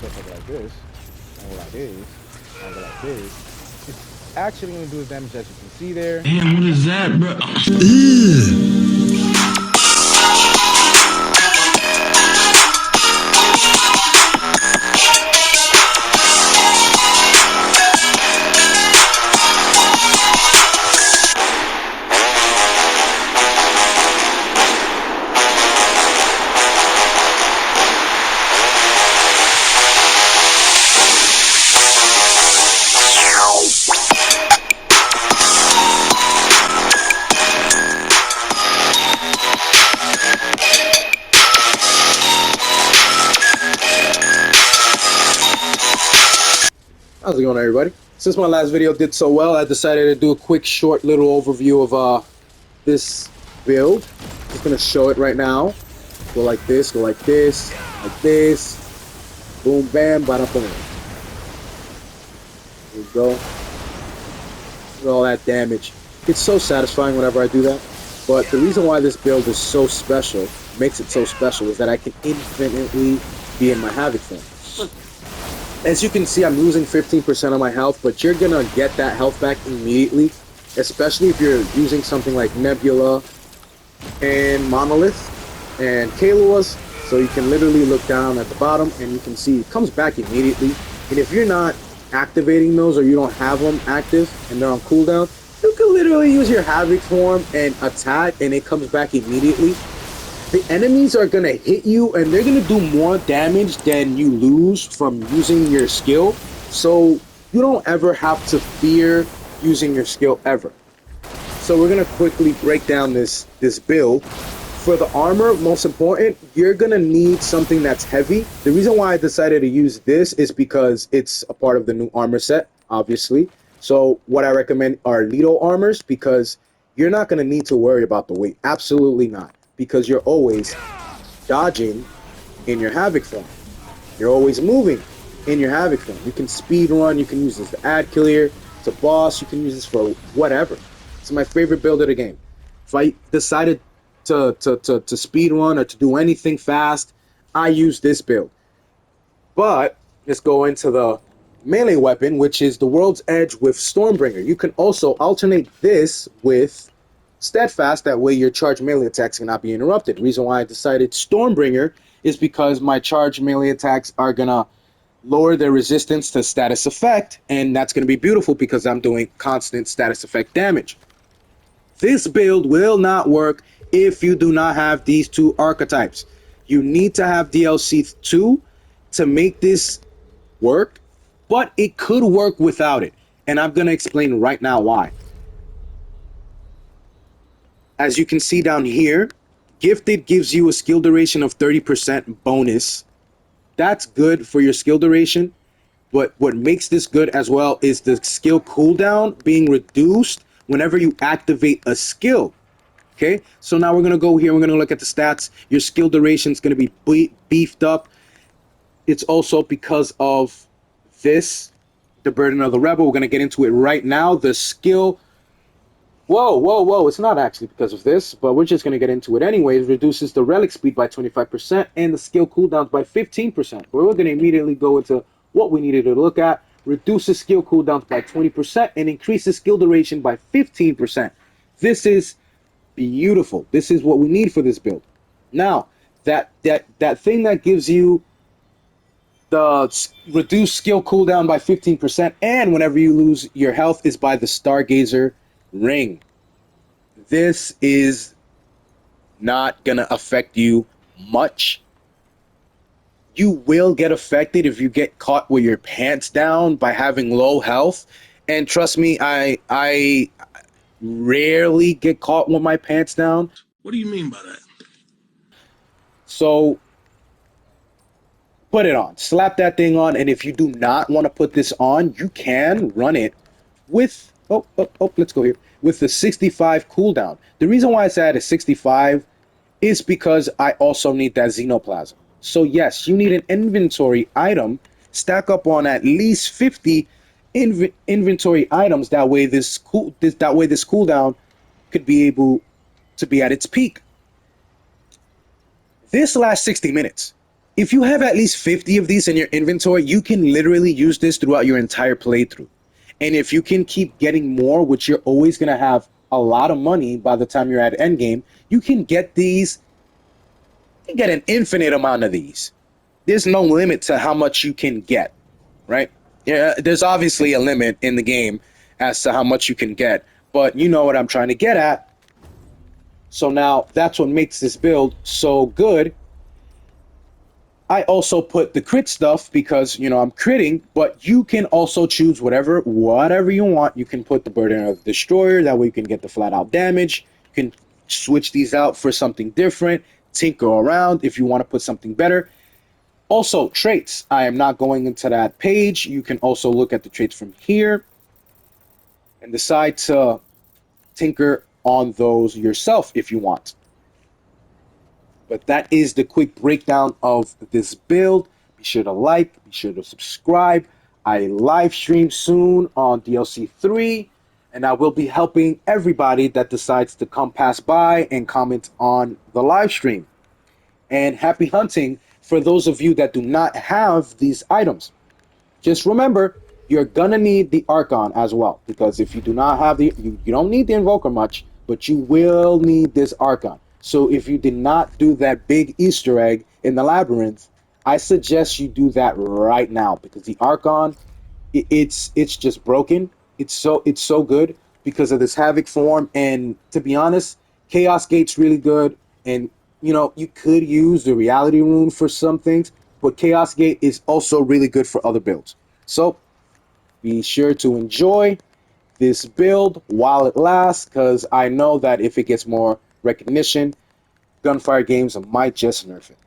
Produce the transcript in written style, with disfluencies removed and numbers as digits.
if I go like this, and go like this, and go like this, it's actually going to do the damage as you can see there. Damn, what is that, bro? Ugh. How's it going, everybody? Since my last video did so well, I decided to do a quick short little overview of this build. Just gonna show it right now. Go like this, go like this, boom, bam, bada boom. There you go. Look at all that damage. It's so satisfying whenever I do that. But the reason why this build is so special, makes it so special, is that I can infinitely be in my Havoc form. As you can see, I'm losing 15% of my health, but you're gonna get that health back immediately, especially if you're using something like Nebula and Monolith and Kaluas. So you can literally look down at the bottom and you can see it comes back immediately. And if you're not activating those or you don't have them active and they're on cooldown, you can literally use your Havoc form and attack and it comes back immediately. The enemies are gonna hit you and they're gonna do more damage than you lose from using your skill. So you don't ever have to fear using your skill ever. So we're gonna quickly break down this build. For the armor, most important, you're gonna need something that's heavy. The reason why I decided to use this is because it's a part of the new armor set, obviously. So what I recommend are Lido armors because you're not gonna need to worry about the weight. Absolutely not. Because you're always dodging in your Havoc form. You're always moving in your Havoc form. You can speed run, you can use this to ad clear, to boss, you can use this for whatever. It's my favorite build of the game. If I decided to speed run or to do anything fast, I use this build. But let's go into the melee weapon, which is the World's Edge with Stormbringer. You can also alternate this with Steadfast, that way your charge melee attacks cannot be interrupted. The reason why I decided Stormbringer is because my charge melee attacks are gonna lower their resistance to status effect, and that's gonna be beautiful because I'm doing constant status effect damage. This build will not work if you do not have these two archetypes. You need to have DLC 2 to make this work, but it could work without it, and I'm gonna explain right now why. As you can see down here, Gifted gives you a skill duration of 30% bonus. That's good for your skill duration, but what makes this good as well is the skill cooldown being reduced whenever you activate a skill. Okay, so now we're going to go here, we're going to look at the stats. Your skill duration is going to be beefed up. It's also because of this, the Burden of the Rebel. We're going to get into it right now. The skill... Whoa, it's not actually because of this, but we're just going to get into it anyway. It reduces the relic speed by 25% and the skill cooldowns by 15%. We're going to immediately go into what we needed to look at. Reduces skill cooldowns by 20% and increases skill duration by 15%. This is beautiful. This is what we need for this build. Now, that thing that gives you the reduced skill cooldown by 15% and whenever you lose your health is by the Stargazer ring. This is not gonna affect you much. You will get affected if you get caught with your pants down by having low health, and trust me, I rarely get caught with my pants down. What do you mean by that? So put it on, slap that thing on, and if you do not want to put this on, you can run it with let's go here with the 65 cooldown. The reason why I said it's 65 is because I also need that Xenoplasm. So yes, you need an inventory item, stack up on at least 50 inventory items. That way this cooldown could be able to be at its peak. This lasts 60 minutes. if you have at least 50 of these in your inventory, you can literally use this throughout your entire playthrough. And if you can keep getting more, which you're always going to have a lot of money by the time you're at endgame, you can get these, you can get an infinite amount of these. There's no limit to how much you can get, right? Yeah, there's obviously a limit in the game as to how much you can get, but you know what I'm trying to get at. So now that's what makes this build so good. I also put the crit stuff because, you know, I'm critting, but you can also choose whatever you want. You can put the Burden of the Destroyer, that way you can get the flat out damage. You can switch these out for something different, tinker around if you want to put something better. Also, traits. I am not going into that page. You can also look at the traits from here and decide to tinker on those yourself if you want. But that is the quick breakdown of this build. Be sure to like, be sure to subscribe. I live stream soon on DLC 3, and I will be helping everybody that decides to come pass by and comment on the live stream. And happy hunting for those of you that do not have these items. Just remember, you're gonna need the Archon as well, because if you do not have you don't need the Invoker much, but you will need this Archon. So if you did not do that big Easter egg in the labyrinth, I suggest you do that right now, because the Archon, it's just broken. It's so good because of this Havoc form, and to be honest, Chaos Gate's really good, and you know, you could use the Reality Rune for some things, but Chaos Gate is also really good for other builds. So be sure to enjoy this build while it lasts, because I know that if it gets more recognition, Gunfire Games might just nerf it.